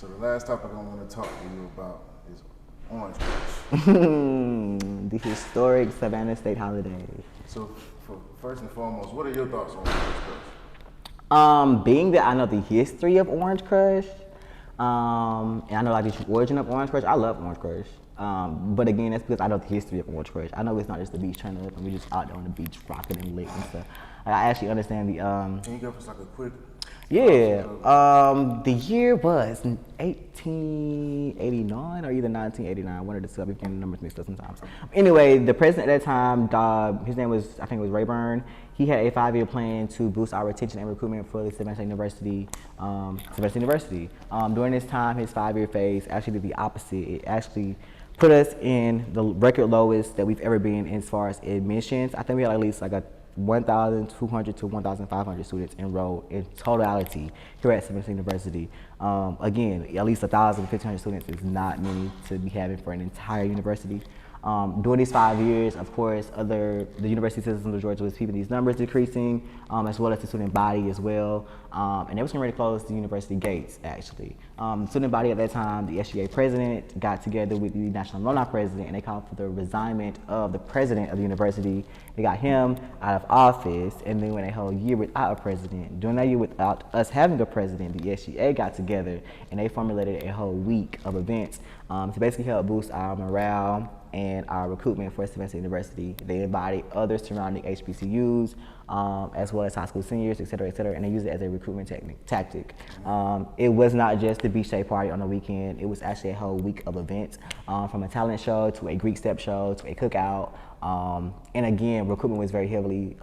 So the last topic I want to talk to you about is Orange Crush. The historic Savannah State holiday. So first and foremost, what are your thoughts on Orange Crush? Being that I know the history of Orange Crush, and I know like the origin of Orange Crush, I love Orange Crush. But again, that's because I know the history of Orange Crush. I know it's not just the beach turning up and we just out there on the beach rocking and lit and stuff. Like, I actually understand the Can you give us like a quick? Yeah, the year was 1889 or either 1989. One of the two. I be getting the numbers mixed up sometimes. Anyway, the president at that time, his name was, I think it was Rayburn. He had a 5-year plan to boost our retention and recruitment for the Savannah State University. During this time, his 5-year phase actually did the opposite. It actually put us in the record lowest that we've ever been as far as admissions. I think we had at least like a 1,200 to 1,500 students enrolled in totality here at Savannah State University. Again, at least 1,000 to 1,500 students is not many to be having for an entire university. During these 5 years, of course, the University Citizens of Georgia was keeping these numbers decreasing, as well as the student body as well. And they was getting ready to close the university gates, actually. The student body at that time, the SGA president got together with the National Alumni president, and they called for the resignment of the president of the university. They got him out of office, and then went a whole year without a president. During that year without us having a president, the SGA got together, and they formulated a whole week of events to basically help boost our morale and our recruitment for Savannah State University. They invited other surrounding HBCUs, as well as high school seniors, et cetera, and they used it as a recruitment tactic. It was not just the beach day party on the weekend, it was actually a whole week of events, from a talent show to a Greek step show to a cookout. And again, recruitment was very heavily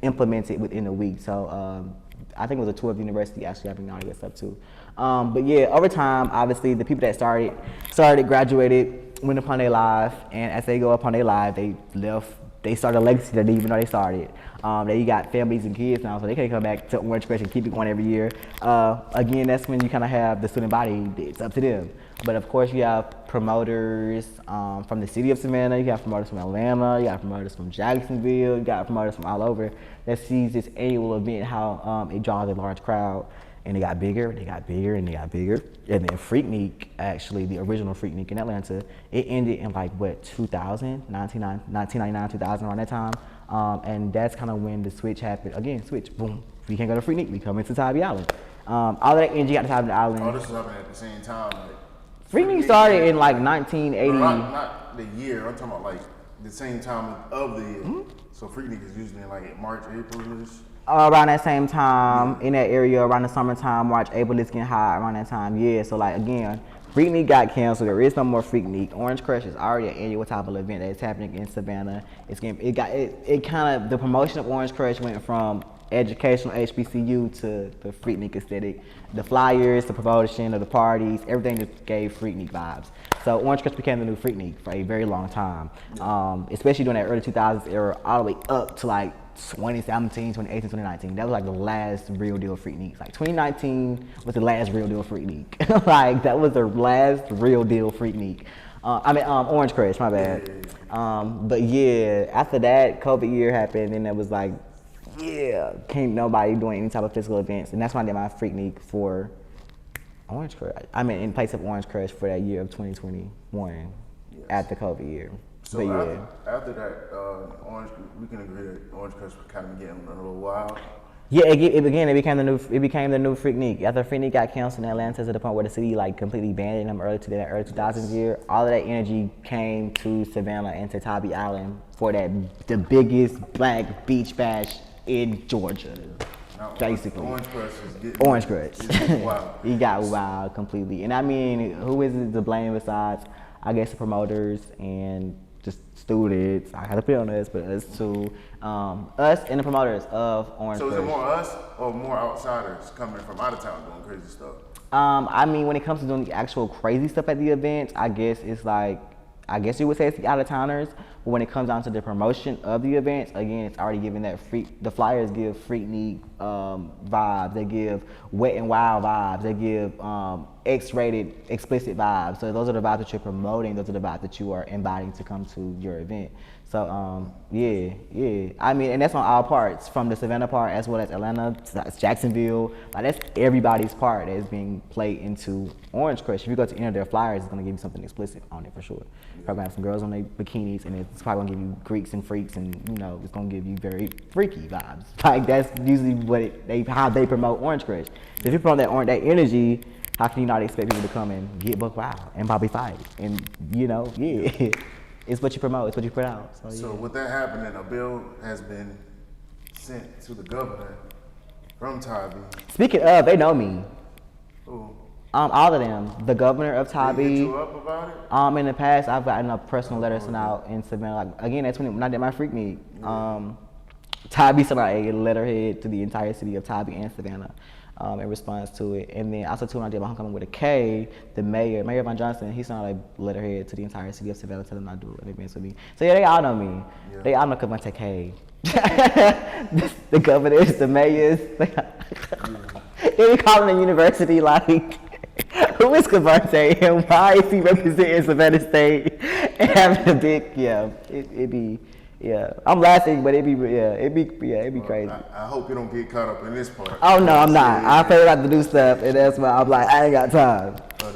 implemented within the week. So I think it was a tour of the university actually having all that stuff too. But yeah, over time, obviously, the people that started, graduated, went upon their life, and as they go upon their life, they started a legacy that they didn't even know they started. They got families and kids now, so they can't come back to Orange Crush and keep it going every year. Again, that's when you kind of have the student body, it's up to them. But of course, you have promoters from the city of Savannah, you have promoters from Atlanta, you have promoters from Jacksonville, you got promoters from all over that sees this annual event, how it draws a large crowd. And they got bigger, and they got bigger. And then Freak-Nik, actually, the original Freak-Nik in Atlanta, it ended in like, what, 2000, 1999, 2000, around that time. And that's kind of when the switch happened. Again, switch, boom. We can't go to Freak-Nik, we come into Tybee Island. All of that energy got to Tybee Island. Oh, this is happening at the same time. Like, Freak-Nik started in like 1980. No, not the year, I'm talking about like the same time of the year. Mm-hmm. So Freak-Nik is usually in like March, April-ish. Around that same time, in that area, around the summertime, March, April, it's getting hot around that time, yeah. So like, again, Freak-Nik got canceled, there is no more Freak-Nik. Orange Crush is already an annual type of event that is happening in Savannah. The promotion of Orange Crush went from educational HBCU to the Freak-Nik aesthetic. The flyers, the promotion of the parties, everything just gave Freak-Nik vibes. So Orange Crush became the new Freak-Nik for a very long time, especially during that early 2000s era, all the way up to like 2017, 2018, 2019. That was like the last real deal Freak-Nik. Like 2019 was the last real deal Freak-Nik. Like that was the last real deal Freak-Nik. Orange Crush, my bad. But yeah, after that, COVID year happened, and it was like, yeah, can't nobody doing any type of physical events, and that's why I did my Freak-Nik for Orange Crush. In place of Orange Crush for that year of 2021, yes. At the COVID year. So after that, we can agree that Orange Crush was kind of getting a little wild. Yeah, it became the new Freak-Nik. After Freak-Nik got canceled in Atlanta to the point where the city like completely abandoned them early 2000s year, all of that energy came to Savannah and to Tybee Island for the biggest black beach bash in Georgia. Now, basically. Orange Crush is getting wild. He got wild completely. And I mean, who is it to blame besides, I guess, the promoters and just students? I had to put it on us, but us too. Us and the promoters of Orange Crush. So is it more us or more outsiders coming from out of town doing crazy stuff? When it comes to doing the actual crazy stuff at the event, I guess you would say it's the out of towners. But when it comes down to the promotion of the events, again, it's already giving that the flyers give Freak-Nik vibes. They give Wet and Wild vibes. They give X-rated, explicit vibes. So those are the vibes that you're promoting. Those are the vibes that you are inviting to come to your event. So yeah. I mean, and that's on all parts, from the Savannah part as well as Atlanta, Jacksonville. Like, that's everybody's part that's being played into Orange Crush. If you go to any of their flyers, it's gonna give you something explicit on it for sure. Probably gonna have some girls on their bikinis, and it's probably gonna give you Greeks and freaks, and you know, it's gonna give you very freaky vibes. Like, that's usually what how they promote Orange Crush. So if you promote that energy, how can you not expect people to come and get buck wild and Bobby fight? And you know, yeah. It's what you promote, it's what you put out. So with that happening, a bill has been sent to the governor from Tybee. Speaking of, they know me. Who? All of them. The governor of Tybee. Did he hit you up about it? In the past, I've gotten a personal letter sent out in Savannah. Like, again, that's when I did my Freak-Nik. Tybee sent out a letterhead to the entire city of Tybee and Savannah in response to it. And then also too, when I did my homecoming with a K, the Mayor Von Johnson, he sent out a letterhead to the entire city of Savannah telling them not to do events with me. So yeah, they all know me. Yeah. They all know Kevontae K. The governors, the mayors. They be calling the university like, who is Kevontae and why is he representing Savannah State and having a big, it'd be. Yeah, I'm laughing, but it'd be crazy. I hope you don't get caught up in this part. Oh no, I'm not. I figured out to do stuff, and that's why I'm like, I ain't got time.